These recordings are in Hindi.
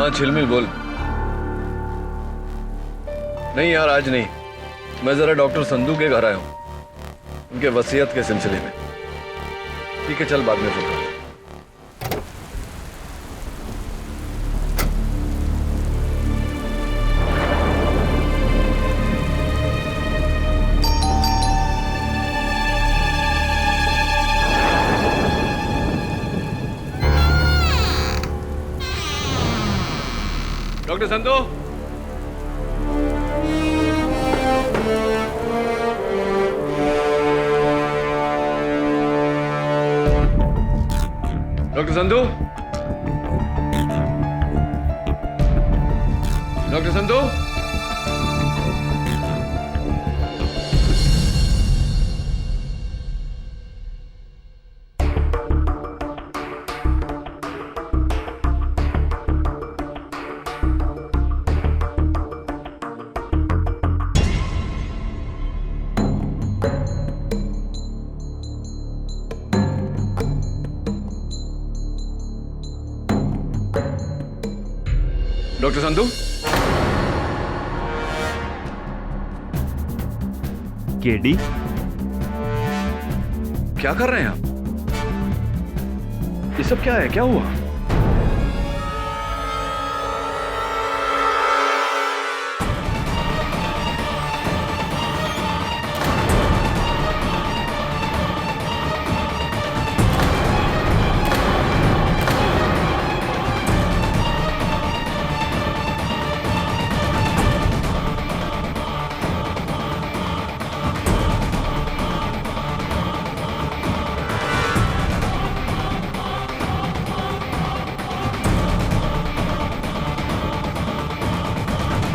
हाँ छिलमिल बोल। नहीं यार आज नहीं, मैं जरा डॉक्टर संधू के घर आया हूँ, उनके वसीयत के सिलसिले में। ठीक है चल बाद में फोन कर। Doctor Sandhu, doctor Sandhu, doctor Sandhu. Doctor Sandhu, KD, क्या कर रहे हैं आप? ये सब क्या है, क्या हुआ?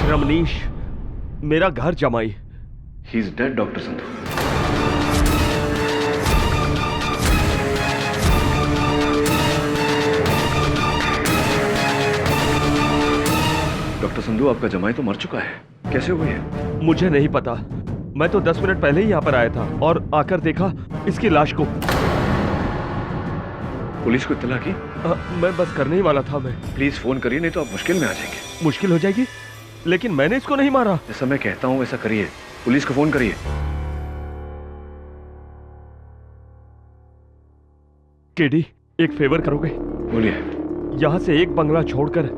रमनीश, मेरा घर जमाई। He is dead doctor Sandhu. Doctor Sandhu आपका जमाई तो मर चुका है, कैसे हुई है? मुझे नहीं पता, मैं तो 10 मिनट पहले ही यहाँ पर आया था और आकर देखा इसकी लाश को। पुलिस को इत्तला की? मैं बस करने ही वाला था। मैं प्लीज फोन करिए, नहीं तो आप मुश्किल में आ जाएंगे। मुश्किल हो जाएगी, लेकिन मैंने इसको नहीं मारा। जैसा मैं कहता हूं वैसा करिए, पुलिस को फोन करिए। केडी, एक फेवर करोगे? बोलिए। यहाँ से एक बंगला छोड़कर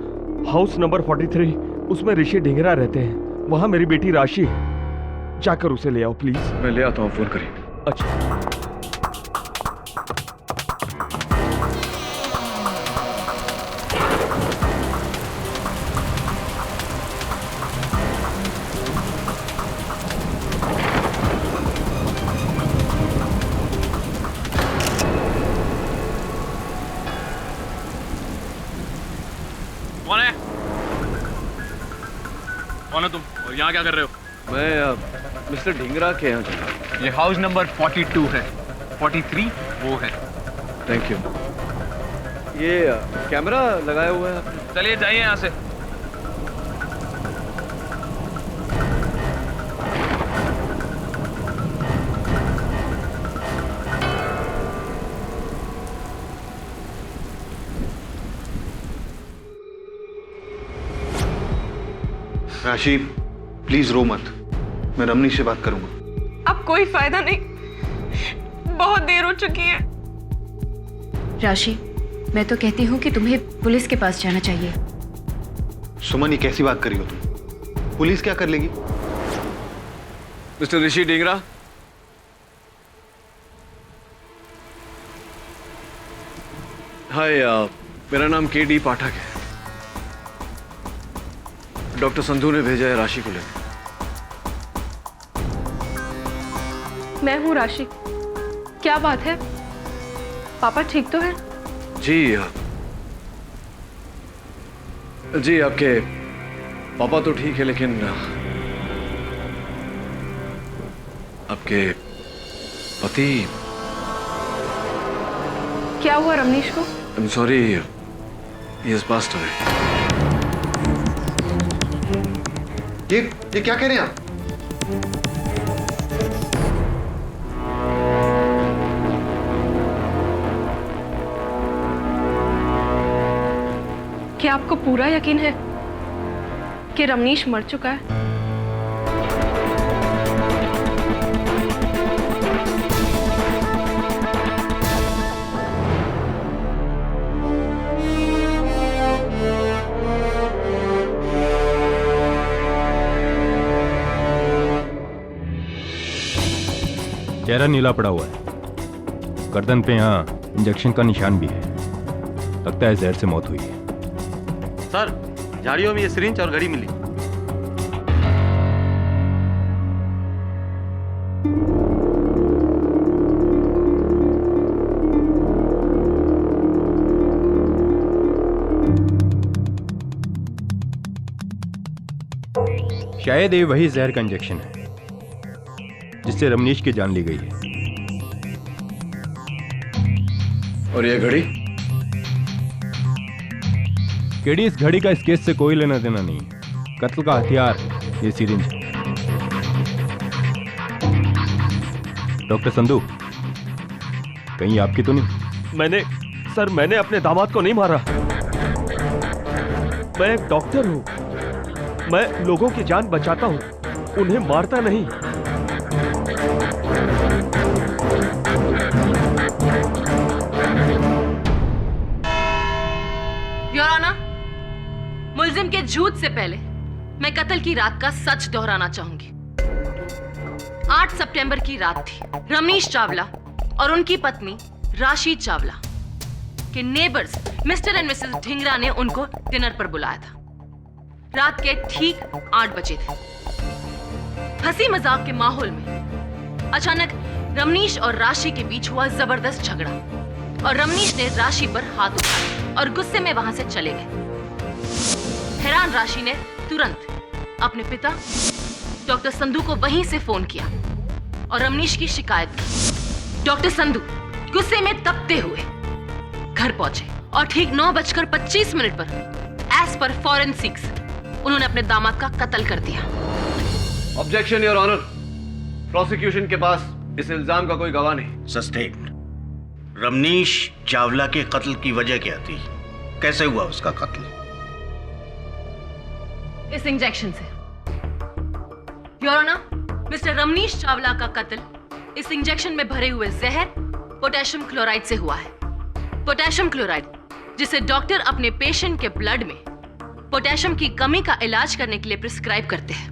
हाउस नंबर 43, उसमें ऋषि ढिंगरा रहते हैं, वहां मेरी बेटी राशि है, जाकर उसे ले आओ प्लीज। मैं ले आता हूँ, फोन करिए। अच्छा। कौन है? कौन है तुम और यहाँ क्या कर रहे हो? मैं मिस्टर ढिंगरा के यहाँ चला। ये हाउस नंबर 42 है, 43 वो है। Thank you. ये कैमरा लगाया हुआ है आपने? चलिए जाइए यहाँ से। राशि प्लीज रो मत, मैं रमनीश से बात करूंगा। अब कोई फायदा नहीं, बहुत देर हो चुकी है। राशि, मैं तो कहती हूँ कि तुम्हें पुलिस के पास जाना चाहिए। सुमन, ये कैसी बात करी हो तुम? पुलिस क्या कर लेगी? मिस्टर ऋषि ढिंगरा, हाय, मेरा नाम केडी पाठक है। डॉक्टर संधू ने भेजा है राशि को लेकर। मैं हूँ राशि। क्या बात है? पापा ठीक तो है? जी जी, आपके पापा तो ठीक है, लेकिन आपके पति। क्या हुआ रमनीश को? I am sorry, he has passed away. ये क्या कह रहे हैं आप? क्या आपको पूरा यकीन है कि रमनीश मर चुका है? चेहरा नीला पड़ा हुआ है, गर्दन पे यहाँ इंजेक्शन का निशान भी है। लगता है जहर से मौत हुई है। सर, झाड़ियों में ये सिरिंज और घड़ी मिली। शायद ये वही जहर का इंजेक्शन है जिससे रमनीश की जान ली गई है। और ये घड़ी? केडी, इस घड़ी का इस केस से कोई लेना देना नहीं है। कत्ल का हथियार ये सिरिंज है। डॉक्टर संधू, कहीं आपकी तो नहीं? मैंने अपने दामाद को नहीं मारा। मैं एक डॉक्टर हूं। मैं लोगों की जान बचाता हूं, उन्हें मारता नहीं। योर ऑनर, मुल्जिम के झूठ से पहले मैं कत्ल की रात का सच दोहराना चाहूंगी। 8 सितंबर की रात थी। रमनीश चावला और उनकी पत्नी राशि चावला के neighbours mister and Mrs Dhingra ने उनको डिनर पर बुलाया था। रात के ठीक 8 बजे थे। हंसी मजाक के माहौल में अचानक रमनीश और राशि के बीच हुआ जबरदस्त झगड़ा और रमनीश ने राशि पर हाथ उठाया और गुस्से में वहां से चले गए। हैरान राशि ने तुरंत अपने पिता डॉक्टर संधू को वहीं से फोन किया और रमनीश की शिकायत की। डॉक्टर संधू गुस्से में तपते हुए घर पहुंचे और ठीक 9:25 पर एज पर फॉरेंसिक्स उन्होंने अपने दामाद का कत्ल कर दिया। Objection your honour. प्रोसिक्यूशन के पास इस इल्जाम का कोई गवाह नहीं। सस्टेन्ड। रमनीश चावला के कत्ल की वजह क्या थी? कैसे हुआ उसका कत्ल? इस इंजेक्शन से। Your honour, mister Ramnish Chawla का कत्ल इस इंजेक्शन में भरे हुए जहर पोटेशियम क्लोराइड से हुआ है। पोटेशियम क्लोराइड जिसे डॉक्टर अपने पेशेंट के ब्लड में पोटेशियम की कमी का इलाज करने के लिए प्रिस्क्राइब करते हैं,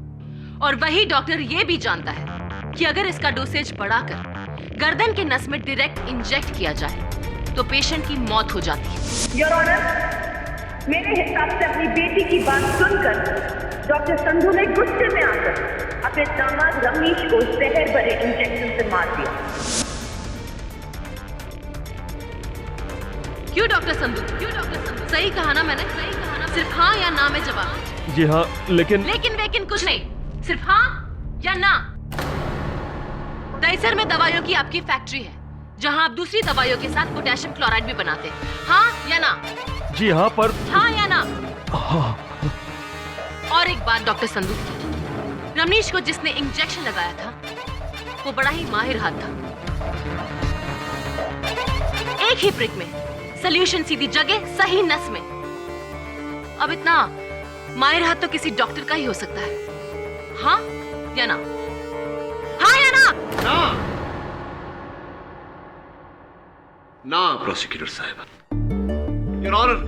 और वही डॉक्टर यह भी जानता है कि अगर इसका डोसेज बढ़ाकर गर्दन के नस में डायरेक्ट इंजेक्ट किया जाए तो पेशेंट की मौत हो जाती है। योर ऑनर, मेरे हिसाब से अपनी बेटी की बात सुनकर डॉक्टर संधू ने गुस्से में आकर अपने दामाद रमनीश को जहर भरे इंजेक्शन से मार दिया। क्यों डॉक्टर संधू? सही कहा ना मैंने? सही कहा ना? सिर्फ हाँ या ना में जवाब। जी हाँ, लेकिन कुछ नहीं, सिर्फ हाँ या ना। दहीसर में दवाइयों की आपकी फैक्ट्री है जहां आप दूसरी दवाइयों के साथ पोटेशियम क्लोराइड भी बनाते हैं। हाँ या ना? जी हाँ, पर हाँ या ना? हाँ। और एक बात डॉक्टर संधू, रमनीश को जिसने इंजेक्शन लगाया था वो बड़ा ही माहिर हाथ था। एक ही प्रिक में सॉल्यूशन सीधी जगह सही नस में। अब इतना माहिर हाथ तो किसी डॉक्टर का ही हो सकता है। हाँ या ना? हाँ या ना? ना प्रोसिक्यूटर साहब। योर ऑनर,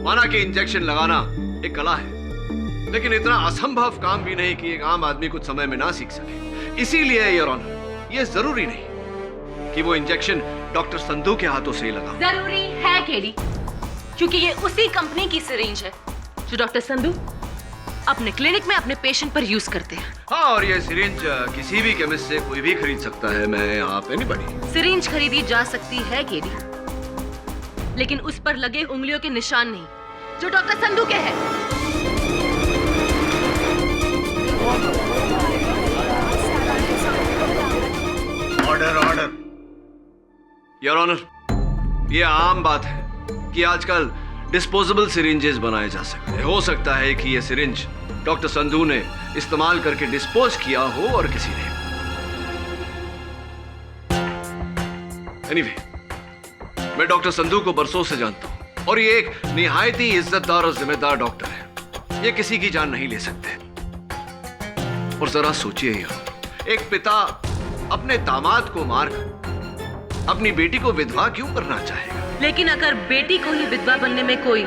माना कि इंजेक्शन लगाना एक कला है, लेकिन इतना असंभव काम भी नहीं कि एक आम आदमी कुछ समय में ना सीख सके। इसीलिए योर ऑनर, यह जरूरी नहीं कि वो इंजेक्शन डॉक्टर संधू के हाथों से ही लगा। जरूरी है केडी, क्योंकि ये उसी कंपनी की सिरिंज है जो डॉक्टर संधू अपने क्लिनिक में अपने पेशेंट पर यूज करते हैं। हाँ, और ये सिरिंज किसी भी केमिस्ट से कोई भी खरीद सकता है। मैं आप एनीबॉडी। सिरिंज खरीदी जा सकती है केडी, लेकिन उस पर लगे उंगलियों के निशान नहीं जो डॉक्टर संधू के हैं। Order order. योर ऑनर, ये आम बात है कि आजकल डिस्पोजेबल सिरिंजेस बनाए जा सकते हैं। हो सकता है कि ये सिरिंज डॉक्टर संधू ने इस्तेमाल करके डिस्पोज किया हो और किसी ने। एनीवे, मैं डॉक्टर संधू को बरसों से जानता हूं। और ये एक निहायती इज्जतदार और जिम्मेदार डॉक्टर है। ये किसी की जान नहीं ले सकते। और जरा सोचिए यार, एक पिता अपने दामाद को मारकर अपनी बेटी को विधवा क्यों करना चाहेगा? लेकिन अगर बेटी को ही विधवा बनने में कोई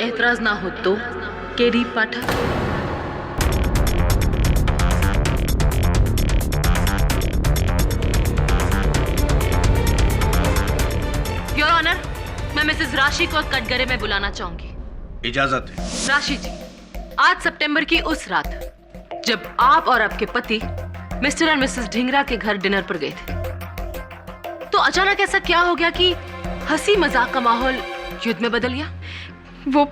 एतराज ना हो तो केडी पाठक। योर ऑनर, मैं मिसेस राशि को कटघरे में बुलाना चाहूंगी। इजाजत है। राशि जी, 8 सितंबर की उस रात जब आप और आपके पति मिस्टर और मिसेस ढिंगरा के घर डिनर पर गए थे, तो अचानक ऐसा क्या हो गया कि हंसी मजाक का माहौल युद्ध में बदल गया? वो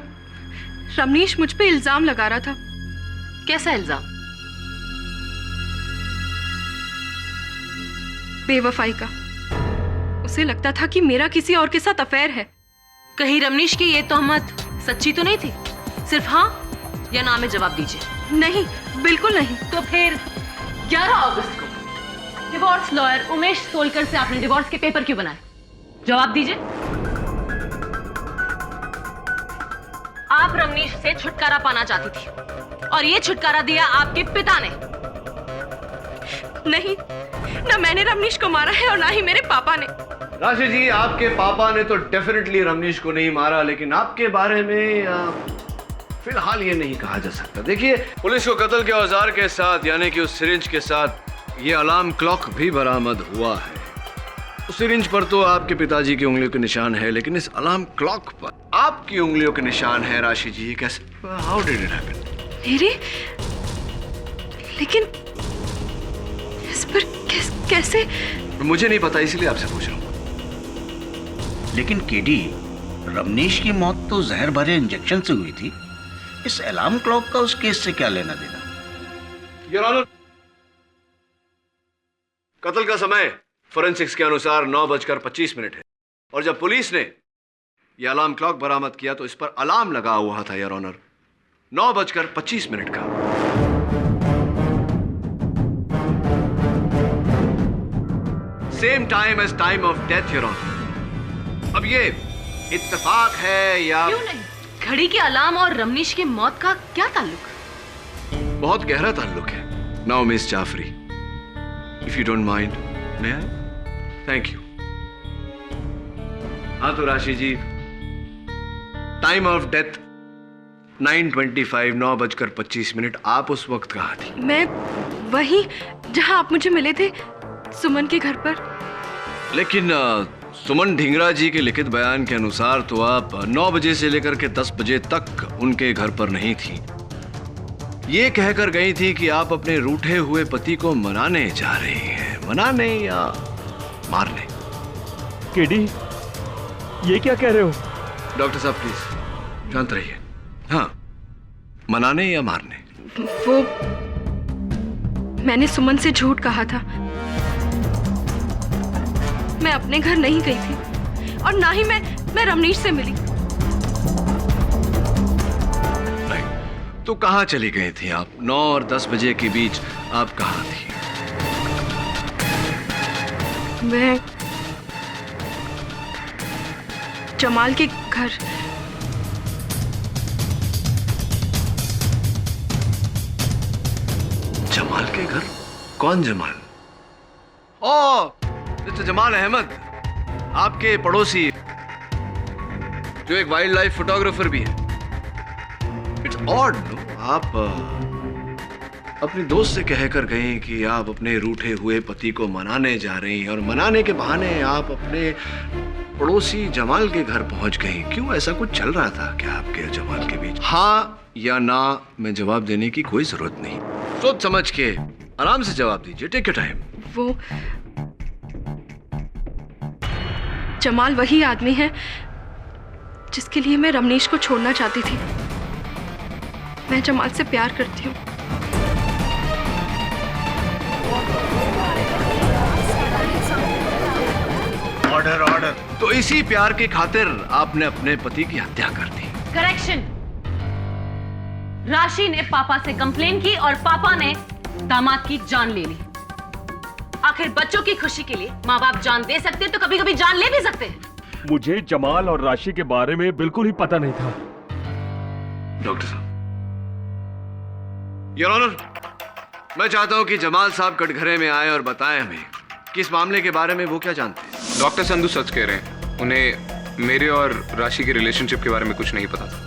रमनीश मुझ पे इल्जाम लगा रहा था। कैसा इल्जाम? बेवफाई का। उसे लगता था कि मेरा किसी और के साथ अफेयर है। कहीं रमनीश की ये तोहमत सच्ची तो नहीं थी? सिर्फ हाँ या ना में जवाब दीजिए। नहीं, बिल्कुल नहीं। तो फिर 11 अगस्त को डिवोर्स लॉयर उमेश सोलकर से आपने डिवोर्स के पेपर क्यों बनाए? जवाब दीजिए। आप रमनीश से छुटकारा पाना चाहती थी और ये छुटकारा दिया आपके पिता ने। नहीं, ना मैंने रमनीश को मारा है और ना ही मेरे पापा ने। राशि जी, आपके पापा ने तो डेफिनेटली रमनीश को नहीं मारा, लेकिन आपके बारे में फिलहाल ये नहीं कहा जा सकता। देखिए, पुलिस को कत्ल के औजार के साथ यानी कि उस सिरिंज के साथ ये अलार्म क्लॉक भी बरामद हुआ है। उस सिरिंज पर तो आपके पिताजी की उंगलियों के निशान है, लेकिन इस अलार्म क्लॉक पर आपकी उंगलियों के निशान है। राशि जी, ये कैसे? How did it happen? मेरे? लेकिन इस पर कैसे? मुझे नहीं पता, इसलिए आपसे पूछ रहा हूँ। लेकिन केडी, रमनीश की मौत तो जहर भरे इंजेक्शन से हुई थी। इस अलार्म क्लॉक का उस केस से क्या लेना देना? योर ऑनर, कत्ल का समय फोरेंसिक्स के अनुसार 9:25 है और जब पुलिस ने यह अलार्म क्लॉक बरामद किया तो इस पर अलार्म लगा हुआ था योर ऑनर 9:25 का। Same time as time of death your honour. अब ये इत्तेफाक है या? क्यों नहीं? घड़ी के अलार्म और रमनीश की मौत का क्या ताल्लुक? बहुत गहरा ताल्लुक है। Now miss Jafri, if you don't mind, may I? Thank you. हाँ तो राशि जी, टाइम ऑफ डेथ 9:25, 9:25। आप उस वक्त कहाँ थी? मैं वहीं जहां आप मुझे मिले थे, सुमन के घर पर। लेकिन सुमन ढिंगरा जी के लिखित बयान के अनुसार तो आप 9 बजे से लेकर के 10 बजे तक उनके घर पर नहीं थी। ये कहकर गई थी कि आप अपने रूठे हुए पति को मनाने जा रही हैं। मनाने या मारने? केडी, ये क्या कह रहे हो? डॉक्टर साहब प्लीज शांत रहिए। हाँ, मनाने या मारने? वो मैंने सुमन से झूठ कहा था। मैं अपने घर नहीं गई थी और ना ही मैं रमनीश से मिली। नहीं, तो कहाँ चली गई थी आप? 9 और 10 बजे के बीच आप कहाँ थी? मैं जमाल के घर। जमाल के घर? कौन जमाल? ओ, मिस्टर जमाल अहमद, आपके पड़ोसी जो एक वाइल्ड लाइफ फोटोग्राफर भी है। इट्स ऑड नो, आप अपनी दोस्त से कहकर गए कि आप अपने रूठे हुए पति को मनाने जा रही हैं और मनाने के बहाने आप अपने पड़ोसी जमाल के घर पहुंच गई। क्यों? ऐसा कुछ चल रहा था क्या आपके और जमाल के बीच? हाँ या ना में जवाब देने की कोई जरूरत नहीं। सोच समझ के आराम से जवाब दीजिए। Take your time. वो जमाल वही आदमी है जिसके लिए मैं रमनीश को छोड़ना चाहती थी। मैं जमाल से प्यार करती हूँ। Order order. तो इसी प्यार की खातिर आपने अपने पति की हत्या कर दी। करेक्शन। राशि ने पापा से कंप्लेन की और पापा ने दामाद की जान ले ली। आखिर बच्चों की खुशी के लिए माँ बाप जान दे सकते हैं तो कभी कभी जान ले भी सकते हैं। मुझे जमाल और राशि के बारे में बिल्कुल ही पता नहीं था। डॉक्टर साहब, योर ऑनर, मैं चाहता हूं कि जमाल साहब कटघरे में आए और बताएं हमें कि इस मामले के बारे में वो क्या जानते हैं। डॉक्टर संधू सच कह रहे हैं, उन्हें मेरे और राशि के रिलेशनशिप के बारे में कुछ नहीं पता था।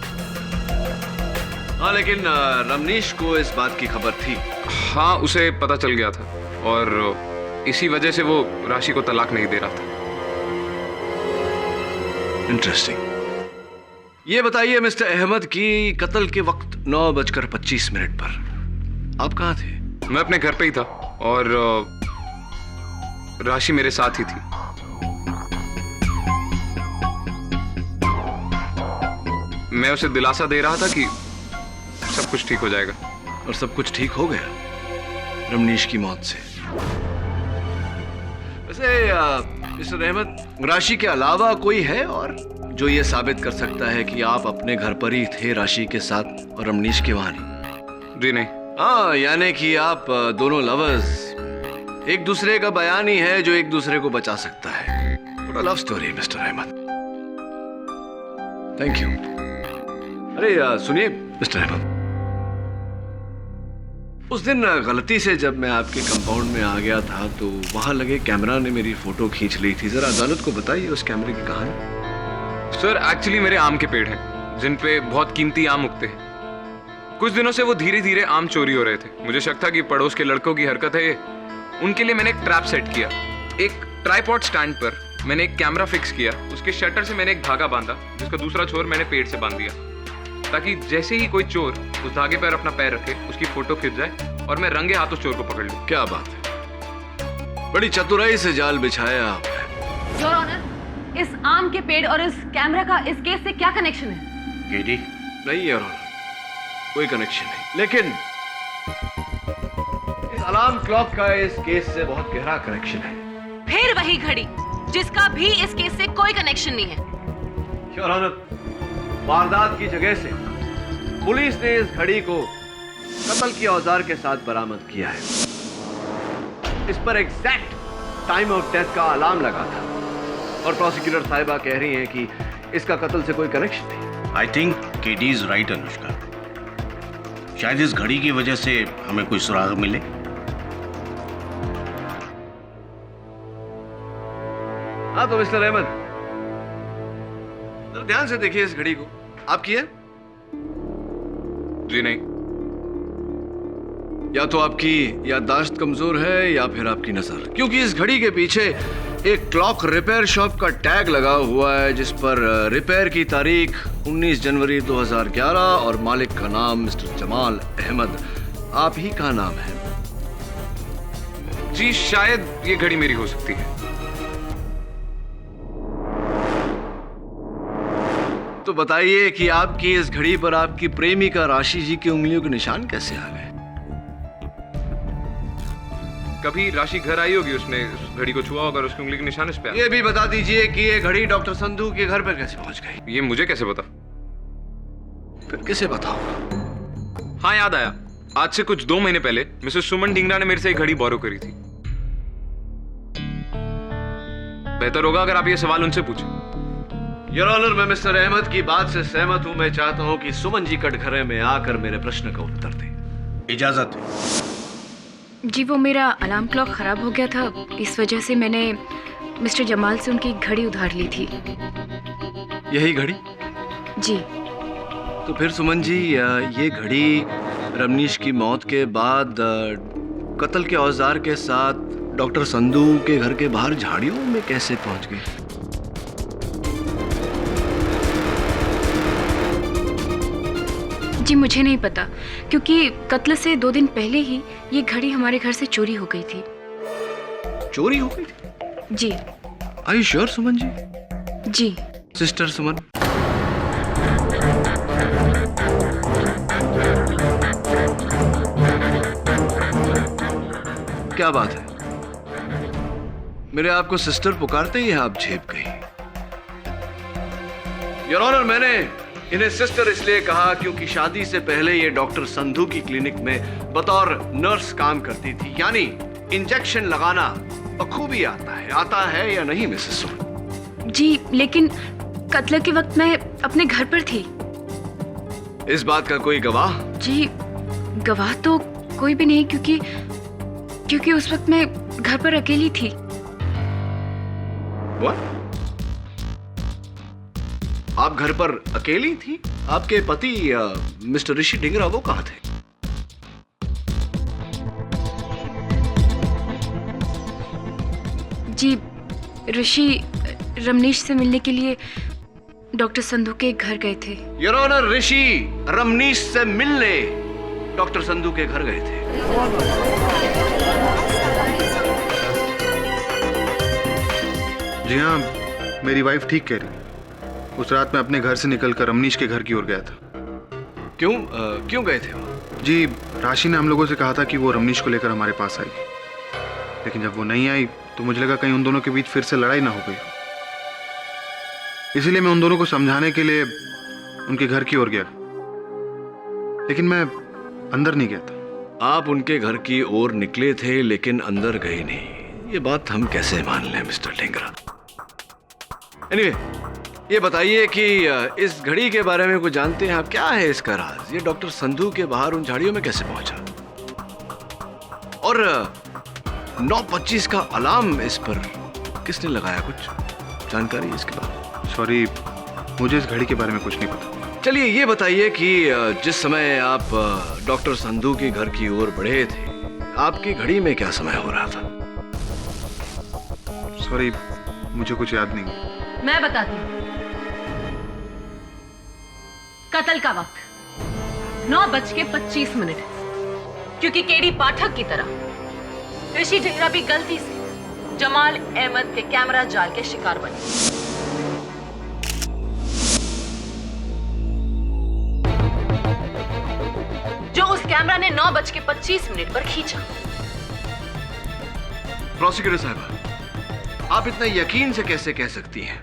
हाँ, लेकिन रमनीश को इस बात की खबर थी। हाँ, उसे पता चल गया था और इसी वजह से वो राशि को तलाक नहीं दे रहा था। इंटरेस्टिंग। ये बताइए मिस्टर अहमद कि कत्ल के वक्त 9:25 पर आप कहाँ थे? मैं अपने घर पे ही था और राशि मेरे साथ ही थी। मैं उसे दिलासा दे रहा था कि सब कुछ ठीक हो जाएगा। और सब कुछ ठीक हो गया रमनीश की मौत से। वैसे मिस्टर अहमद, राशि के अलावा कोई है और जो ये साबित कर सकता है कि आप अपने घर पर ही थे राशि के साथ और रमनीश के वहां नहीं? जी नहीं। हाँ, यानी कि आप दोनों लवर्स, एक दूसरे का बयान ही है जो एक दूसरे को बचा सकता है। थोड़ा love story mister Ahmed. Thank you. अरे सुनिए मिस्टर अहमद, उस दिन गलती से जब मैं आपके कंपाउंड में आ गया था तो वहां लगे कैमरा ने मेरी फोटो खींच ली थी। जरा अदालत को बताइए उस कैमरे की कहानी। सर, एक्चुअली मेरे आम के पेड़ हैं जिन पे बहुत कीमती आम उगते हैं। कुछ दिनों से वो धीरे धीरे आम चोरी हो रहे थे। मुझे शक था कि पड़ोस के लड़कों की हरकत है ये। उनके लिए मैंने एक ट्रैप सेट किया। एक ट्राइपॉड स्टैंड पर मैंने एक कैमरा फिक्स किया। उसके शटर से मैंने एक धागा बांधा जिसका दूसरा छोर मैंने पेड़ से बांध दिया, ताकि जैसे ही कोई चोर उस धागे पर अपना पैर रखे उसकी फोटो खिंच जाए और मैं रंगे हाथों चोर को पकड़ लूं। क्या बात है, बड़ी चतुराई से जाल बिछाया आपने। योर ऑनर, इस आम के पेड़ और इस कैमरा का इस केस से क्या कनेक्शन है? केडी, नहीं योर ऑनर, कोई कनेक्शन नहीं। लेकिन इस अलार्म क्लॉक का इस केस से बहुत गहरा कनेक्शन है। फिर वही घड़ी जिसका भी इस केस से कोई कनेक्शन नहीं है। योर ऑनर, वारदात की जगह से पुलिस ने इस घड़ी को कत्ल के औजार के साथ बरामद किया है। इस पर एग्जैक्ट टाइम ऑफ डेथ का अलार्म लगा था और प्रोसिक्यूटर साहिबा कह रही हैं कि इसका कत्ल से कोई कनेक्शन नहीं। I think KD is right Anushka. शायद इस घड़ी की वजह से हमें कोई सुराग मिले। हाँ तो मिस्टर अहमद, ध्यान से देखिए इस घड़ी को। आपकी है? जी नहीं। या तो आपकी याददाश्त कमजोर है या फिर आपकी नजर, क्योंकि इस घड़ी के पीछे एक क्लॉक रिपेयर शॉप का टैग लगा हुआ है जिस पर रिपेयर की तारीख 19 जनवरी 2011 और मालिक का नाम मिस्टर जमाल अहमद आप ही का नाम है। जी, शायद ये घड़ी मेरी हो सकती है। तो बताइए कि आपकी इस घड़ी पर आपकी प्रेमिका राशि जी की उंगलियों के निशान कैसे आ गए? कभी राशि घर आई होगी, उसने उस घड़ी को छुआ होगा और उसकी उंगली के निशान इस पे आ गए। ये भी बता दीजिए कि ये घड़ी डॉक्टर संधू के घर पर कैसे पहुंच गई? ये मुझे कैसे पता? फिर किसे बताओ? हाँ, याद आया। आज से कुछ 2 महीने पहले मिसेस सुमन ढींगरा ने मेरे से एक घड़ी बोरो करी थी। बेहतर होगा अगर आप ये सवाल उनसे पूछें। योर ऑनर, मैं मिस्टर अहमद की बात से सहमत हूं। मैं चाहता हूं कि सुमन जी कटघरे में आकर मेरे प्रश्न का उत्तर दें। इजाजत है। जी, वो मेरा अलार्म क्लॉक खराब हो गया था, इस वजह से मैंने मिस्टर जमाल से उनकी घड़ी उधार ली थी। यही घड़ी? जी। तो फिर सुमन जी, ये घड़ी रमनीश की मौत के बाद कत्ल के औजार के साथ डॉक्टर संधू के घर के बाहर झाड़ियों में कैसे पहुंच गई? जी, मुझे नहीं पता, क्योंकि कत्ल से 2 दिन पहले ही ये घड़ी हमारे घर से चोरी हो गई थी। चोरी हो गई थी? जी। Are you sure Suman ji? जी। सिस्टर सुमन, क्या बात है? मेरे आपको सिस्टर पुकारते ही आप झेप गई। योर ऑनर, मैंने इन्हें सिस्टर इसलिए कहा क्योंकि शादी से पहले ये डॉक्टर संधू की क्लिनिक में बतौर नर्स काम करती थी। यानी इंजेक्शन लगाना बखूबी आता है या नहीं मिसेस सुमन? जी, लेकिन कत्ल के वक्त मैं अपने घर पर थी। इस बात का कोई गवाह? जी, गवाह तो कोई भी नहीं, क्योंकि उस वक्त मैं घर पर अकेली थी। What? आप घर पर अकेली थी? आपके पति मिस्टर ऋषि ढिंगरा वो कहाँ थे? जी, ऋषि रमनीश से मिलने के लिए डॉक्टर संधू के घर गए थे। योर ऑनर, ऋषि रमनीश से मिलने डॉक्टर संधू के घर गए थे। जी हाँ, मेरी वाइफ ठीक कह रही। उस रात मैं अपने घर से निकलकर रमनीश के घर की ओर गया था। क्यों गए थे वो? जी, राशि ने हम लोगों से कहा था कि वो रमनीश को लेकर हमारे पास आई, लेकिन जब वो नहीं आई तो मुझे लगा कहीं उन दोनों के बीच फिर से लड़ाई ना हो गई। इसीलिए मैं उन दोनों को समझाने के लिए उनके घर की ओर गया, लेकिन मैं अंदर नहीं गया था। आप उनके घर की ओर निकले थे लेकिन अंदर गए नहीं, ये बात हम कैसे मान लें मिस्टर ढिंगरा? एनीवे, ये बताइए कि इस घड़ी के बारे में कुछ जानते हैं आप? क्या है इसका राज? ये डॉक्टर संधू के बाहर उन झाड़ियों में कैसे पहुंचा? और 9:25 का अलार्म इस पर किसने लगाया? कुछ जानकारी है इसके बारे में? सॉरी, मुझे इस घड़ी के बारे में कुछ नहीं पता। चलिए ये बताइए कि जिस समय आप डॉक्टर संधू के घर की ओर बढ़े थे, आपकी घड़ी में क्या समय हो रहा था? सॉरी, मुझे कुछ याद नहीं। मैं बताती हूँ। कत्ल का वक्त 9:25, क्योंकि केडी पाठक की तरह ऋषि ढिंगरा भी गलती से जमाल अहमद के कैमरा जाल के शिकार बने। जो उस कैमरा ने 9:25 पर खींचा। प्रोसिक्यूटर साहब, आप इतना यकीन से कैसे कह सकती हैं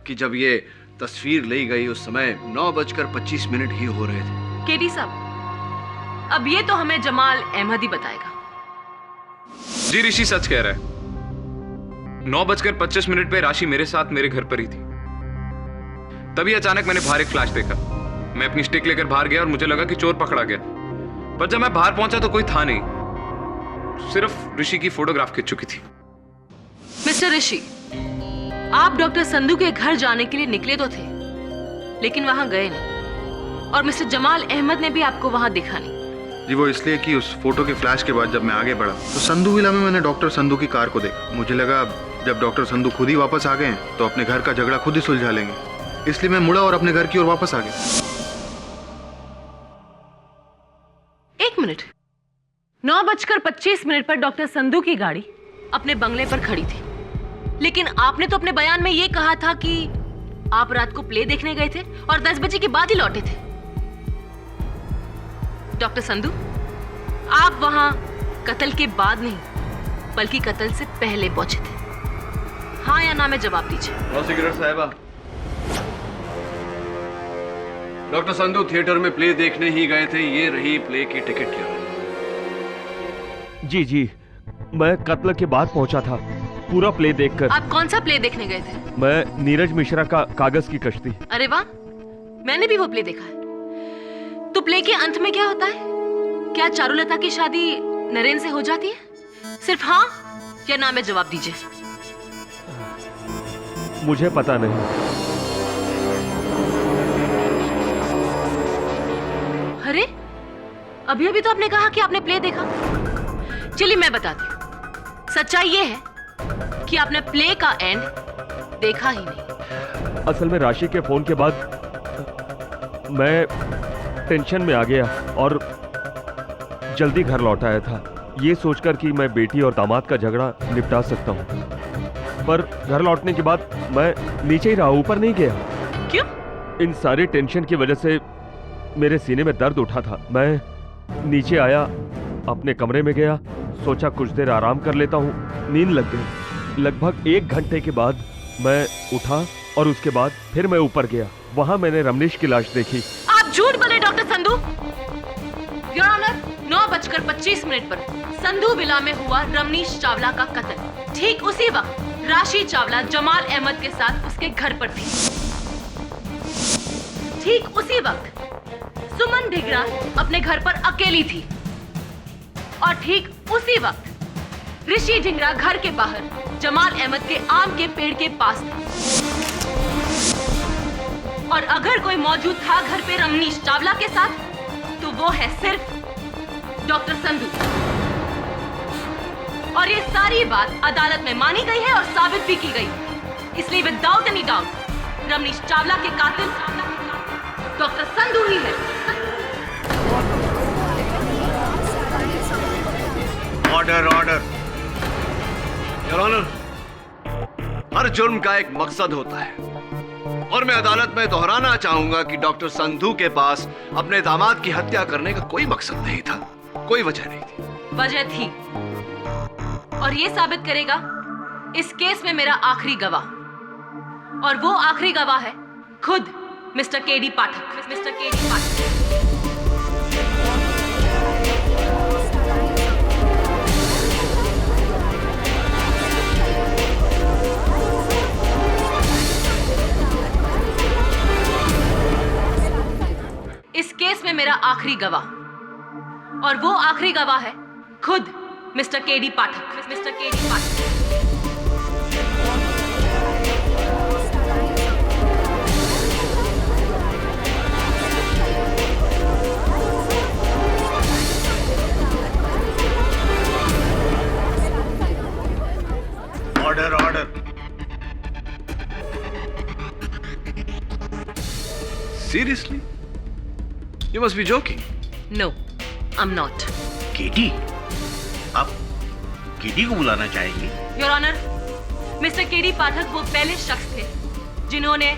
कि जब ये तस्वीर ली गई उस समय 9:25 ही हो रहे थे? केडी साहब, अब ये तो हमें जमाल अहमद ही बताएगा। जी, ऋषि सच कह रहा है। 9:25 पे राशि मेरे साथ मेरे घर पर ही थी। तभी अचानक मैंने बाहर एक फ्लैश देखा। मैं अपनी स्टिक लेकर बाहर गया और मुझे लगा कि चोर पकड़ा गया, पर जब मैं बाहर पहुंचा तो कोई था नहीं, सिर्फ ऋषि की फोटोग्राफ खिंच चुकी थी। मिस्टर ऋषि, आप डॉक्टर संधू के घर जाने के लिए निकले तो थे, लेकिन वहां गए नहीं, और मिस्टर जमाल अहमद ने भी आपको वहां देखा नहीं। जी, वो इसलिए कि उस फोटो के फ्लैश के बाद जब मैं आगे बढ़ा तो संधू विला में मैंने डॉक्टर संधू की कार को देखा। मुझे लगा जब डॉक्टर संधू खुद ही वापस आ गए हैं तो अपने घर का झगड़ा खुद ही सुलझा लेंगे, इसलिए मैं मुड़ा और अपने घर की ओर वापस आ गया। 1 मिनट, 9:25 पर डॉक्टर संधू की गाड़ी अपने बंगले पर खड़ी थी, लेकिन आपने तो अपने बयान में यह कहा था कि आप रात को प्ले देखने गए थे और 10 बजे के बाद ही लौटे थे। डॉक्टर संधू, आप वहां कत्ल के बाद नहीं, बल्कि कत्ल से पहले पहुंचे थे। हाँ या ना में जवाब दीजिए। प्रोसिक्यूटर साहिबा, डॉक्टर संधू थिएटर में प्ले देखने ही गए थे, ये रही प्ले की टिकट क्या? जी, मैं कत्ल के बाद पहुंचा था, पूरा प्ले देखकर। आप कौन सा प्ले देखने गए थे? मैं नीरज मिश्रा का कागज की कश्ती। अरे वाह, मैंने भी वो प्ले देखा है। तो प्ले के अंत में क्या होता है? क्या चारुलता की शादी नरेन से हो जाती है? सिर्फ हाँ या ना में जवाब दीजिए। मुझे पता नहीं। अरे, अभी अभी तो आपने कहा कि आपने प्ले देखा। चलिए मैं बताती हूँ। सच्चाई ये है कि आपने प्ले का एंड देखा ही नहीं। असल में राशि के फोन के बाद मैं टेंशन में आ गया और जल्दी घर लौट आया था, ये सोचकर कि मैं बेटी और दामाद का झगड़ा निपटा सकता हूँ। पर घर लौटने के बाद मैं नीचे ही रहा, ऊपर नहीं गया। क्यों? इन सारे टेंशन की वजह से मेरे सीने में दर्द उठा था। मैं नीचे आया, अपने कमरे में गया, सोचा कुछ देर आराम कर लेता हूँ। नींद लग गई। लगभग 1 घंटे के बाद मैं उठा और उसके बाद फिर मैं ऊपर गया। वहां मैंने रमनीश की लाश देखी। आप झूठ बोले डॉक्टर संधू। योर ऑनर, 9:25 पर संधू विला में हुआ रमनीश चावला का कत्ल। ठीक उसी वक्त राशि चावला जमाल अहमद के साथ उसके घर पर थी। ठीक उसी वक्त सुमन ढिगरा अपने घर पर अकेली थी और ठीक उसी वक्त ऋषि ढिंगरा घर के बाहर जमाल अहमद के आम के पेड़ के पास था। और अगर कोई मौजूद था घर पे रमनीश चावला के साथ, तो वो है सिर्फ डॉक्टर संधू। और ये सारी बात अदालत में मानी गई है और साबित भी की गई। इसलिए without any doubt Ramnish Chawla के कातिल डॉक्टर संधू ही है। Order order. योर ऑनर, हर जुर्म का एक मकसद होता है और मैं अदालत में दोहराना चाहूंगा कि डॉक्टर संधू के पास अपने दामाद की हत्या करने का कोई मकसद नहीं था, कोई वजह नहीं थी। वजह थी और ये साबित करेगा इस केस में मेरा आखिरी गवाह, और वो आखिरी गवाह है खुद मिस्टर केडी पाठक। मिस्टर केडी पाठक इस केस में मेरा आखिरी गवाह, और वो आखिरी गवाह है खुद mister KD Pathak. Mister KD Pathak order order. Seriously? You must be joking. No, I'm not. KD, आप केडी को बुलाना चाहेंगे? योर ऑनर, मिस्टर केडी पाठक वो पहले शख्स थे जिन्होंने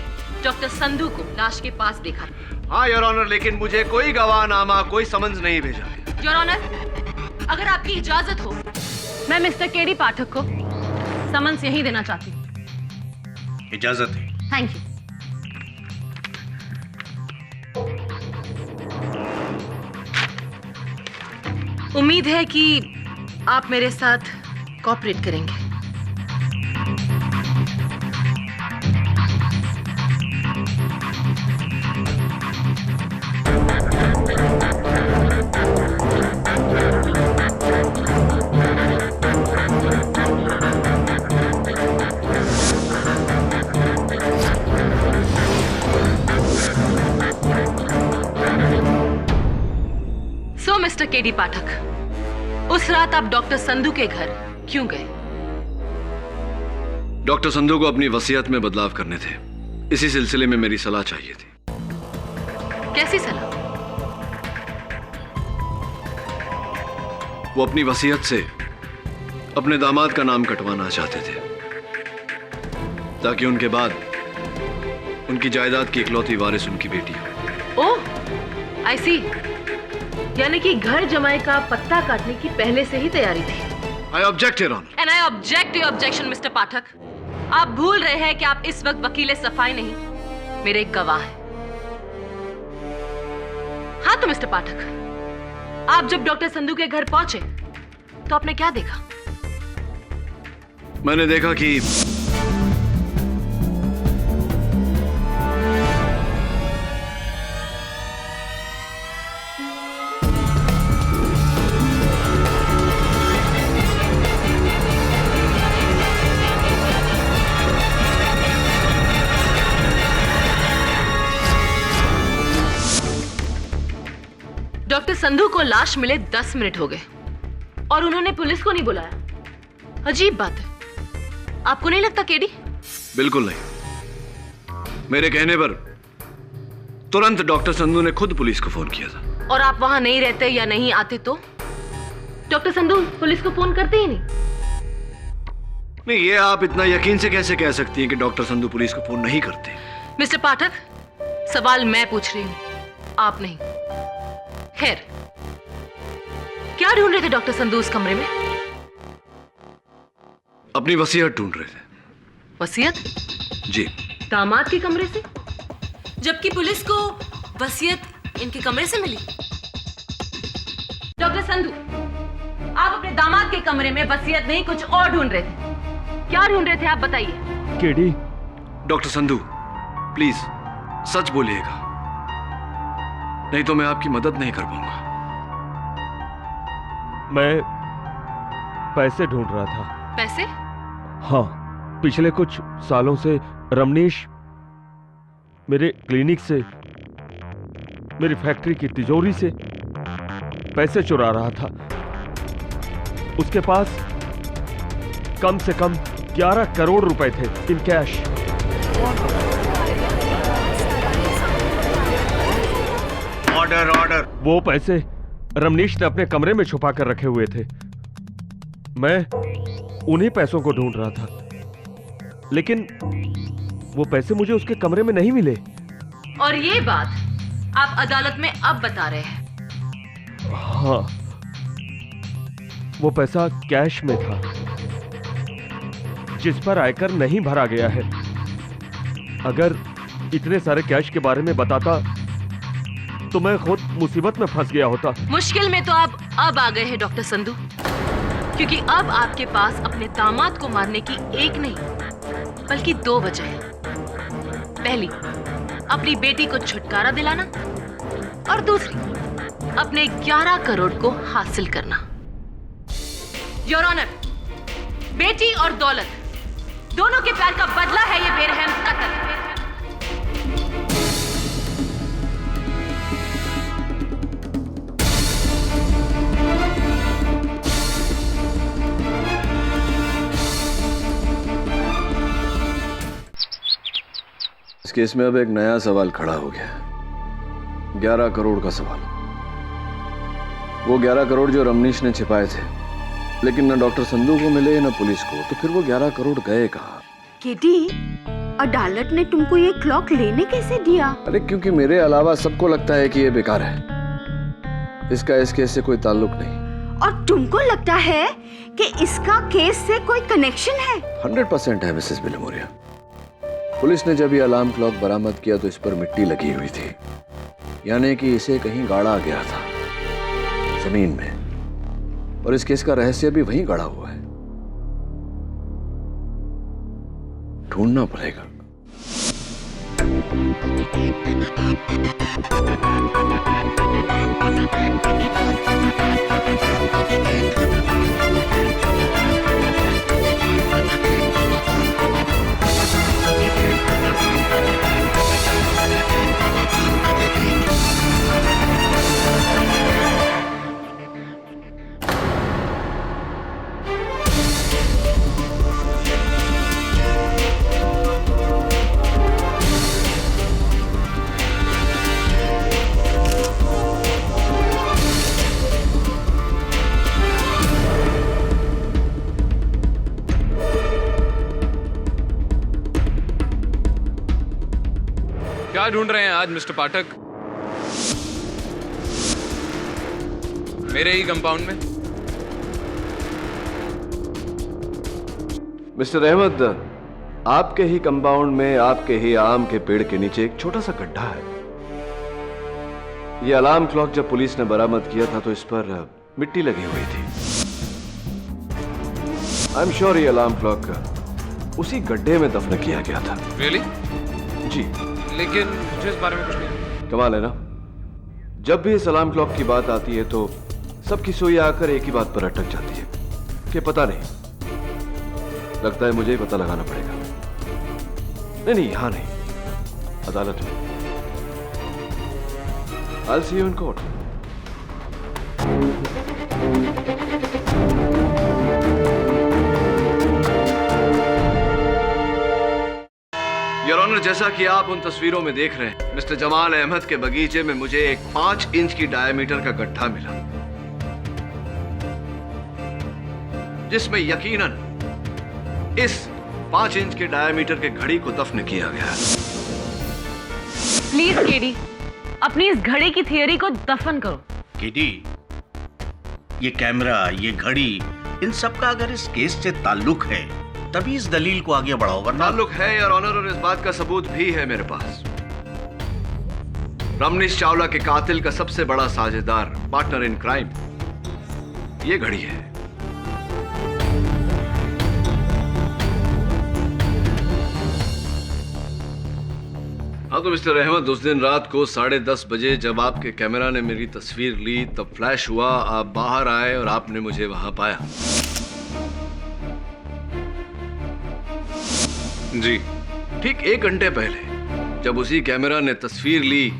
डॉक्टर संधू को लाश के पास देखा। हाँ योर ऑनर, लेकिन मुझे कोई गवाहनामा, कोई समन्स नहीं भेजा है। योर ऑनर, अगर आपकी इजाजत हो, मैं मिस्टर केडी पाठक को समन्स यहीं देना चाहती हूँ। इजाजत है। Thank you. उम्मीद है कि आप मेरे साथ कोऑपरेट करेंगे। सो मिस्टर केडी पाठक, उस रात आप डॉक्टर संधू के घर क्यों गए? डॉक्टर संधू को अपनी वसीयत में बदलाव करने थे, इसी सिलसिले में मेरी सलाह चाहिए थी। कैसी सलाह? वो अपनी वसीयत से अपने दामाद का नाम कटवाना चाहते थे ताकि उनके बाद उनकी जायदाद की इकलौती वारिस उनकी बेटी हो। ओह, आई सी। यानी कि घर जमाई का पत्ता काटने की पहले से ही तैयारी थी। I object, Your Honor. And I object to your objection, mister Pathak. आप भूल रहे हैं कि आप इस वक्त वकील सफाई नहीं, मेरे एक गवाह हैं। हाँ तो मिस्टर पाठक, आप जब डॉक्टर संधू के घर पहुंचे तो आपने क्या देखा? मैंने देखा कि डॉक्टर संधू को लाश मिले 10 मिनट हो गए और उन्होंने पुलिस को नहीं बुलाया। अजीब बात है, आपको नहीं लगता केडी? बिल्कुल नहीं। मेरे कहने पर तुरंत डॉक्टर संधू ने खुद पुलिस को फोन किया था। और आप वहां नहीं रहते या नहीं आते तो डॉक्टर संधू पुलिस को फोन करते ही नहीं? नहीं, ये आप इतना यकीन से कैसे कह सकती हैं कि डॉक्टर संधू पुलिस को फोन नहीं करते? मिस्टर पाठक, सवाल मैं पूछ रही हूं, आप नहीं। खैर, क्या ढूंढ रहे थे डॉक्टर संधू उस कमरे में? अपनी वसीयत ढूंढ रहे थे। वसीयत? जी। दामाद के कमरे से? जबकि पुलिस को वसीयत इनके कमरे से मिली। डॉक्टर संधू, आप अपने दामाद के कमरे में वसीयत नहीं कुछ और ढूंढ रहे थे। क्या ढूंढ रहे थे आप, बताइए। केडी, डॉक्टर संधू, प्लीज सच बोलिएगा, नहीं तो मैं आपकी मदद नहीं कर पाऊंगा। मैं पैसे ढूंढ रहा था। पैसे? हाँ, पिछले कुछ सालों से रमनीश मेरे क्लिनिक से, मेरी फैक्ट्री की तिजोरी से पैसे चुरा रहा था। उसके पास कम से कम 11 करोड़ रुपए थे इन कैश। Order order. वो पैसे रमनीश ने अपने कमरे में छुपा कर रखे हुए थे। मैं उन्हीं पैसों को ढूंढ रहा था, लेकिन वो पैसे मुझे उसके कमरे में नहीं मिले। और ये बात आप अदालत में अब बता रहे हैं? हाँ, वो पैसा कैश में था जिस पर आयकर नहीं भरा गया है। अगर इतने सारे कैश के बारे में बताता तो मैं खुद मुसीबत में फंस गया होता। मुश्किल में तो आप अब आ गए हैं डॉक्टर संधू, क्योंकि अब आपके पास अपने दामाद को मारने की एक नहीं बल्कि 2 वजह है। पहली, अपनी बेटी को छुटकारा दिलाना, और दूसरी, अपने 11 करोड़ को हासिल करना। योर ऑनर, बेटी और दौलत दोनों के प्यार का बदला है ये बेरहम कत्ल। इस केस में अब एक नया सवाल खड़ा हो गया, 11 करोड़ का सवाल। वो 11 करोड़ जो रमनीश ने छिपाए थे, लेकिन न डॉक्टर संधू को मिले न पुलिस को, तो फिर वो 11 करोड़ गए कहाँ? केडी, अदालत ने तुमको ये क्लॉक लेने कैसे दिया? अरे क्योंकि मेरे अलावा सबको लगता है कि ये बेकार है, इसका इस केस से कोई ताल्लुक नहीं। और तुमको लगता है कि इसका केस से कोई कनेक्शन है? 100% है मिसेस बिलमोरिया। पुलिस ने जब ये अलार्म क्लॉक बरामद किया तो इस पर मिट्टी लगी हुई थी, यानी कि इसे कहीं गाड़ा गया था जमीन में, और इस केस का रहस्य भी वहीं गड़ा हुआ है। ढूंढना पड़ेगा। क्या ढूंढ रहे हैं आज मिस्टर पाठक? मेरे ही कंपाउंड में? मिस्टर अहमद, आपके ही कंपाउंड में, आपके ही आम के पेड़ के नीचे एक छोटा सा गड्ढा है। यह अलार्म क्लॉक जब पुलिस ने बरामद किया था तो इस पर मिट्टी लगी हुई थी। आई एम श्योर ये अलार्म क्लॉक उसी गड्ढे में दफन किया गया था। रियली? जी। लेकिन मुझे इस बारे में कुछ नहीं। कमाल है ना, जब भी इस अलार्म क्लॉक की बात आती है तो सबकी सुई आकर एक ही बात पर अटक जाती है कि पता नहीं। लगता है मुझे ही पता लगाना पड़ेगा। नहीं, यहां नहीं, अदालत में। I'll see you in court. Your honour, जैसा कि आप उन तस्वीरों में देख रहे हैं, मिस्टर जमाल अहमद के बगीचे में मुझे एक 5 इंच की डायमीटर का गड्ढा मिला, जिसमें यकीनन इस 5 इंच के डायमीटर के घड़ी को दफन किया गया। प्लीज केडी, अपनी इस घड़ी की थियरी को दफन करो। केडी, ये कैमरा, ये घड़ी, इन सब का अगर इस केस से ताल्लुक है तभी इस दलील को आगे बढ़ाओ, वरना ताल्लुक है योर ऑनर, और इस बात का सबूत भी है मेरे पास। रमनीश चावला के कातिल का सबसे बड़ा साझेदार, पार्टनर इन क्राइम, ये घड़ी है। हाँ तो मिस्टर अहमद, उस दिन रात को 10:30 बजे जब आपके कैमरा ने मेरी तस्वीर ली तब फ्लैश हुआ, आप बाहर आए और आपने मुझे वहां पाया। जी। ठीक 1 घंटे पहले जब उसी कैमरा ने तस्वीर ली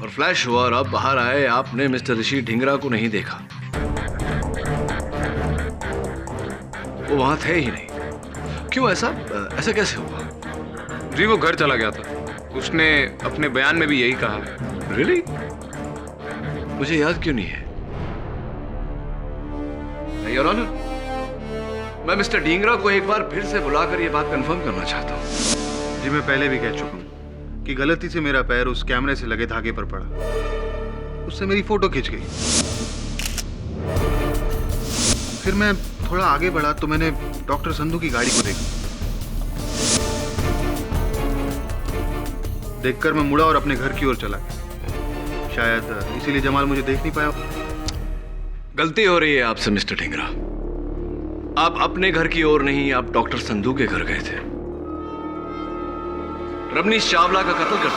और फ्लैश हुआ और आप बाहर आए, आपने मिस्टर ऋषि ढींगरा को नहीं देखा। वो वहां थे ही नहीं। क्यों ऐसा ऐसा कैसे हुआ? जी वो घर चला गया था, उसने अपने बयान में भी यही कहा है। रियली? मुझे याद क्यों नहीं है? योर ऑनर, मैं मिस्टर ढींगरा को एक बार फिर से बुलाकर यह बात कंफर्म करना चाहता हूं। जी मैं पहले भी कह चुका हूँ कि गलती से मेरा पैर उस कैमरे से लगे धागे पर पड़ा, उससे मेरी फोटो खिंच गई। फिर मैं थोड़ा आगे बढ़ा तो मैंने डॉक्टर संधू की गाड़ी को देखा। देखकर मैं मुड़ा और अपने घर की ओर चला गया। शायद इसीलिए जमाल मुझे देख नहीं पाया। गलती हो रही है आपसे मिस्टर ढींगरा। आप अपने घर की ओर नहीं, आप डॉक्टर संधू के घर गए थे। रमनीश चावला का कत्ल कर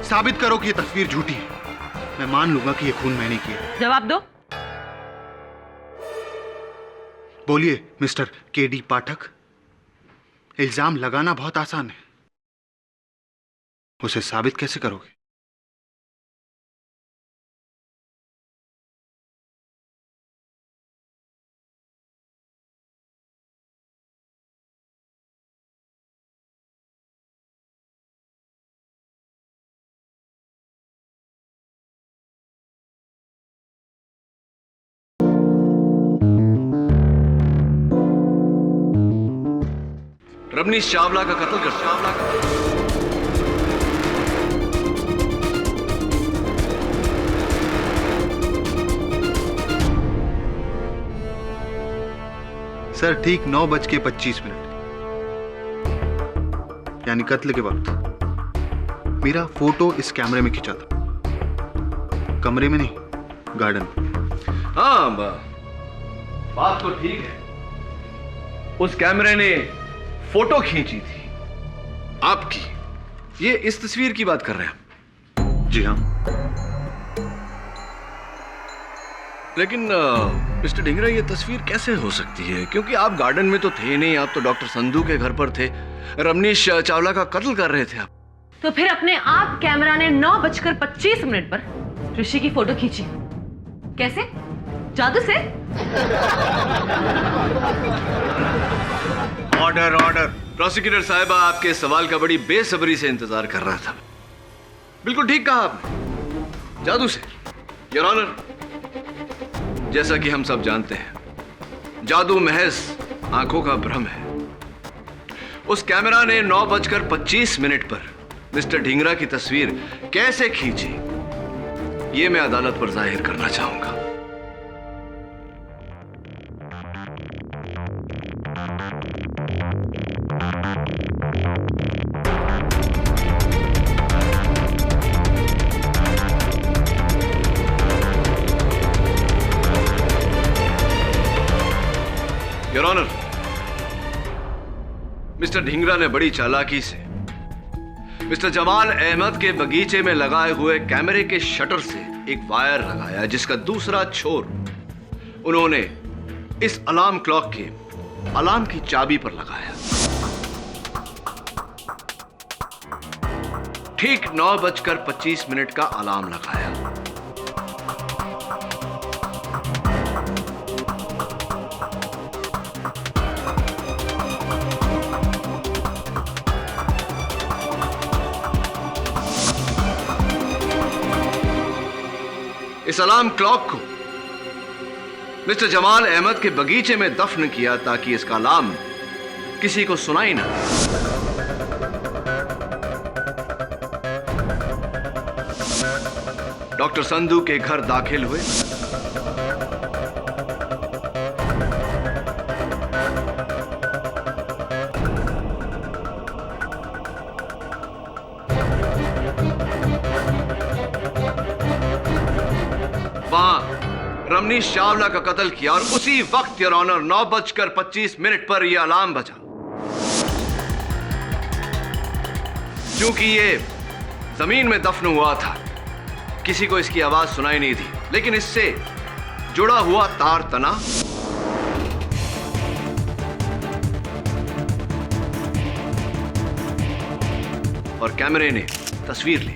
साबित करो कि ये तस्वीर झूठी है। मैं मान लूंगा कि ये खून मैंने किया है। जवाब दो। बोलिए मिस्टर केडी पाठक। इल्जाम लगाना बहुत आसान है, उसे साबित कैसे करोगे? रमनीश चावला का कत्ल कर सर ठीक 9:25 यानी कत्ल के वक्त मेरा फोटो इस कैमरे में खिंचा था, कमरे में नहीं, गार्डन में। हाँ बात तो ठीक है, उस कैमरे ने फोटो खींची थी आपकी। ये इस तस्वीर की बात कर रहे हैं? जी हाँ। लेकिन मिस्टर ढींगरा ये तस्वीर कैसे हो सकती है? क्योंकि आप गार्डन में तो थे नहीं, आप तो डॉक्टर संधू के घर पर थे, रमनीश चावला का कत्ल कर रहे थे आप। तो फिर अपने आप कैमरा ने 9:25 पर ऋषि की फोटो खींची। कैसे? जादू से? ऑर्डर। प्रोसिक्यूटर साहिबा आपके सवाल का बड़ी बेसब्री से इंतजार कर रहा था। बिल्कुल ठीक कहा आपने, जादू से। योर ऑनर, जैसा कि हम सब जानते हैं, जादू महज आंखों का भ्रम है। उस कैमरा ने 9:25 पर मिस्टर ढींगरा की तस्वीर कैसे खींची, ये मैं अदालत पर जाहिर करना चाहूंगा। योर ऑनर, मिस्टर ढींगरा ने बड़ी चालाकी से मिस्टर जमाल अहमद के बगीचे में लगाए हुए कैमरे के शटर से एक वायर लगाया, जिसका दूसरा छोर उन्होंने इस अलार्म क्लॉक के अलार्म की चाबी पर लगाया। ठीक 9:25 का अलार्म लगाया। इस अलार्म क्लॉक को मिस्टर जमाल अहमद के बगीचे में दफन किया ताकि इसका अलार्म किसी को सुनाई ना। डॉक्टर संधू के घर दाखिल हुए। रमनीश चावला का कत्ल किया और उसी वक्त योर ऑनर 9:25 पर यह अलार्म बजा। क्योंकि ये जमीन में दफन हुआ था, किसी को इसकी आवाज सुनाई नहीं थी, लेकिन इससे जुड़ा हुआ तार तना और कैमरे ने तस्वीर ली।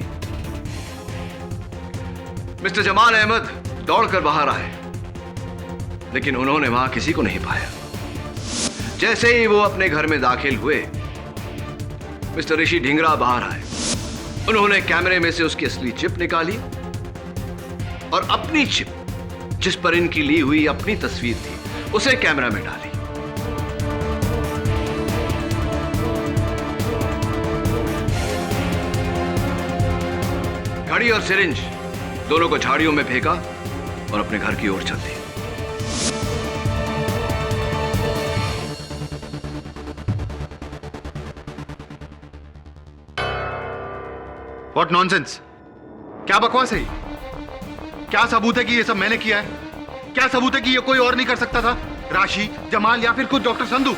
मिस्टर जमाल अहमद दौड़कर बाहर आए, लेकिन उन्होंने वहां किसी को नहीं पाया। जैसे ही वो अपने घर में दाखिल हुए, मिस्टर ऋषि ढींगरा बाहर आए। उन्होंने कैमरे में से उसकी असली चिप निकाली और अपनी चिप, जिस पर इनकी ली हुई अपनी तस्वीर थी, उसे कैमरा में डाली। घड़ी और सिरिंज दोनों को झाड़ियों में फेंका और अपने घर की ओर चल दी। What nonsense? क्या बकवास है ये? क्या सबूत है कि ये सब मैंने किया है? क्या सबूत है कि ये कोई और नहीं कर सकता था? राशि, जमाल या फिर खुद डॉक्टर संधू?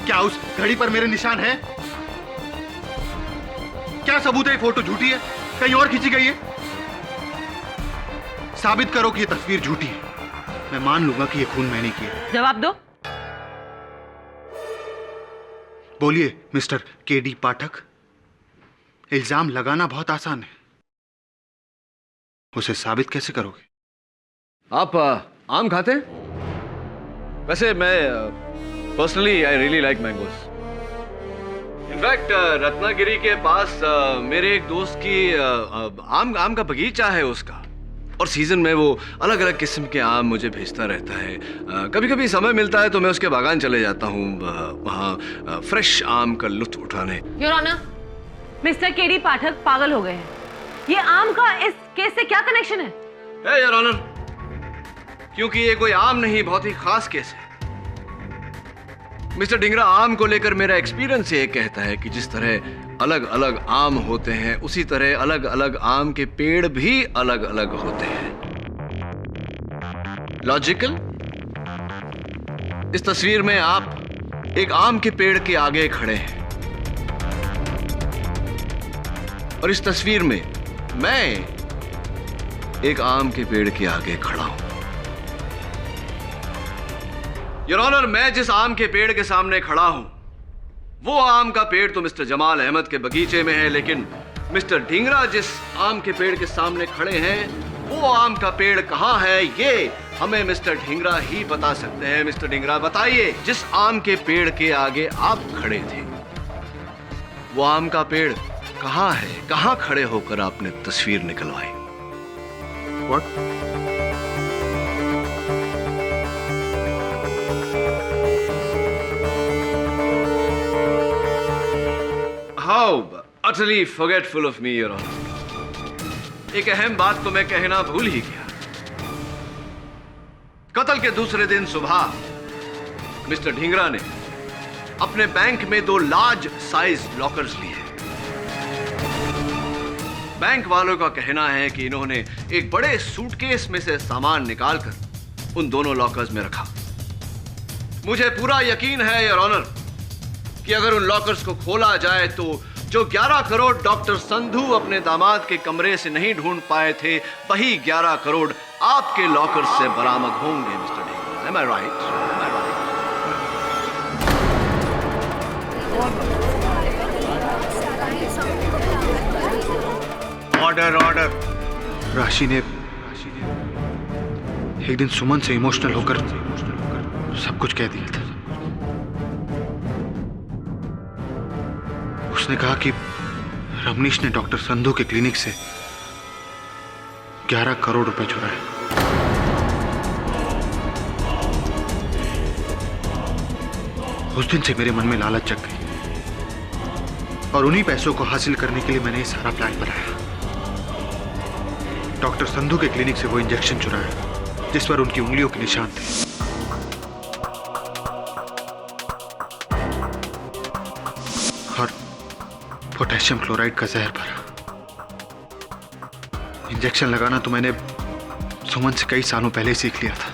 क्या उस घड़ी पर मेरे निशान हैं? क्या सबूत है ये फोटो झूठी है, कहीं और खींची गई है? साबित करो कि ये तस्वीर झूठी है, मैं मान लूंगा कि ये खून मैंने किया। जवाब दो। बोलिए मिस्टर केडी पाठक। इल्जाम लगाना बहुत आसान है, उसे साबित कैसे करोगे? आप आम खाते हैं? वैसे मैं personally I really like mangoes. In fact Ratnagiri के पास मेरे एक दोस्त की आम का बगीचा है उसका, और सीजन में वो अलग अलग किस्म के आम मुझे भेजता रहता है। कभी कभी समय मिलता है तो मैं उसके बागान चले जाता हूँ वहाँ फ्रेश आम का लुत्फ उठाने। योर ऑनर, मिस्टर केडी पाठक पागल हो गए हैं। ये आम का इस केस से क्या कनेक्शन है? योर ऑनर, क्योंकि ये कोई आम नहीं, बहुत ही खास केस है। मिस्टर ढींगरा, आम को लेकर मेरा एक्सपीरियंस ये कहता है कि जिस तरह अलग अलग आम होते हैं, उसी तरह अलग अलग आम के पेड़ भी अलग अलग होते हैं। लॉजिकल? इस तस्वीर में आप एक आम के पेड़ के आगे खड़े हैं और इस तस्वीर में मैं एक आम के पेड़ के आगे खड़ा हूं। योर ऑनर, मैं जिस आम के पेड़ के सामने खड़ा हूं, वो आम का पेड़ तो मिस्टर जमाल अहमद के बगीचे में है, लेकिन मिस्टर ढींगरा जिस आम के पेड़ के सामने खड़े हैं, वो आम का पेड़ कहां है, ये हमें मिस्टर ढींगरा ही बता सकते हैं। मिस्टर ढींगरा, बताइए, जिस आम के पेड़ के आगे आप खड़े थे, वो आम का पेड़ कहां है? कहां खड़े होकर आपने तस्वीर निकलवाई? What? How utterly forgetful of me, Your Honor. एक अहम बात तो मैं कहना भूल ही गया। कत्ल के दूसरे दिन सुबह मिस्टर ढींगरा ने अपने बैंक में 2 लार्ज साइज लॉकर्स लिए। बैंक वालों का कहना है कि इन्होंने एक बड़े सूटकेस में से सामान निकालकर उन दोनों लॉकर्स में रखा। मुझे पूरा यकीन है, योर ऑनर, कि अगर उन लॉकर्स को खोला जाए तो जो 11 करोड़ डॉक्टर संधू अपने दामाद के कमरे से नहीं ढूंढ पाए थे, वही 11 करोड़ आपके लॉकर्स से बरामद होंगे। Mister Dhingra, am I right? Order order. राशि ने एक दिन सुमन से इमोशनल होकर सब कुछ कह दिया था। उसने कहा कि रमनीश ने डॉक्टर संधू के क्लिनिक से 11 करोड़ रुपए चुराए। उस दिन से मेरे मन में लालच जग गई और उन्हीं पैसों को हासिल करने के लिए मैंने ये सारा प्लान बनाया। डॉक्टर संधू के क्लिनिक से वो इंजेक्शन चुराया जिस पर उनकी उंगलियों के निशान थे। और पोटेशियम क्लोराइड का जहर भरा। इंजेक्शन लगाना तो मैंने सुमन से कई सालों पहले ही सीख लिया था।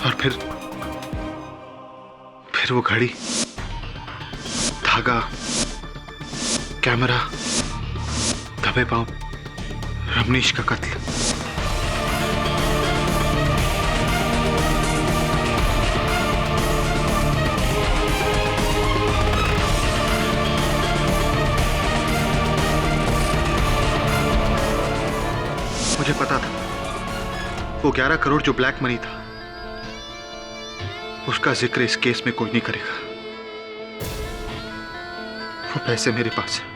और फिर वो घड़ी, धागा, कैमरा, दबे पांव, रमनीश का कत्ल। मुझे पता था वो 11 करोड़ जो ब्लैक मनी था, उसका जिक्र इस केस में कोई नहीं करेगा। वो पैसे मेरे पास है।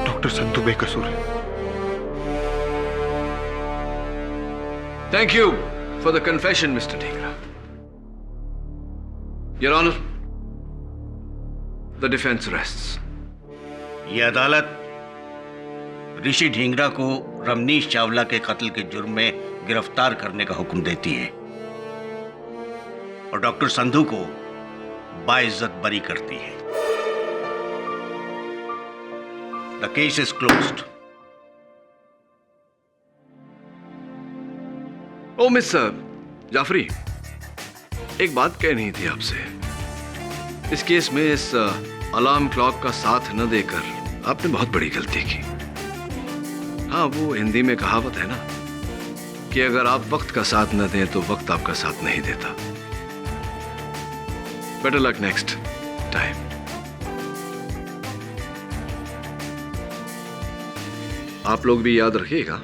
डॉक्टर संधू बेकसूर है। Thank you for the confession, Mr. Dhingra. Your Honor, the defense rests. ये अदालत ऋषि ढींगरा को रमनीश चावला के कत्ल के जुर्म में गिरफ्तार करने का हुक्म देती है और डॉक्टर संधू को बाइज्जत बरी करती है। The case is closed. Oh mister Jafri, एक बात कहनी थी आपसे। इस केस में इस अलार्म क्लॉक का साथ न देकर आपने बहुत बड़ी गलती की। हाँ, वो हिंदी में कहावत है ना कि अगर आप वक्त का साथ न दें तो वक्त आपका साथ नहीं देता। Better luck next time. आप लोग भी याद रखिएगा।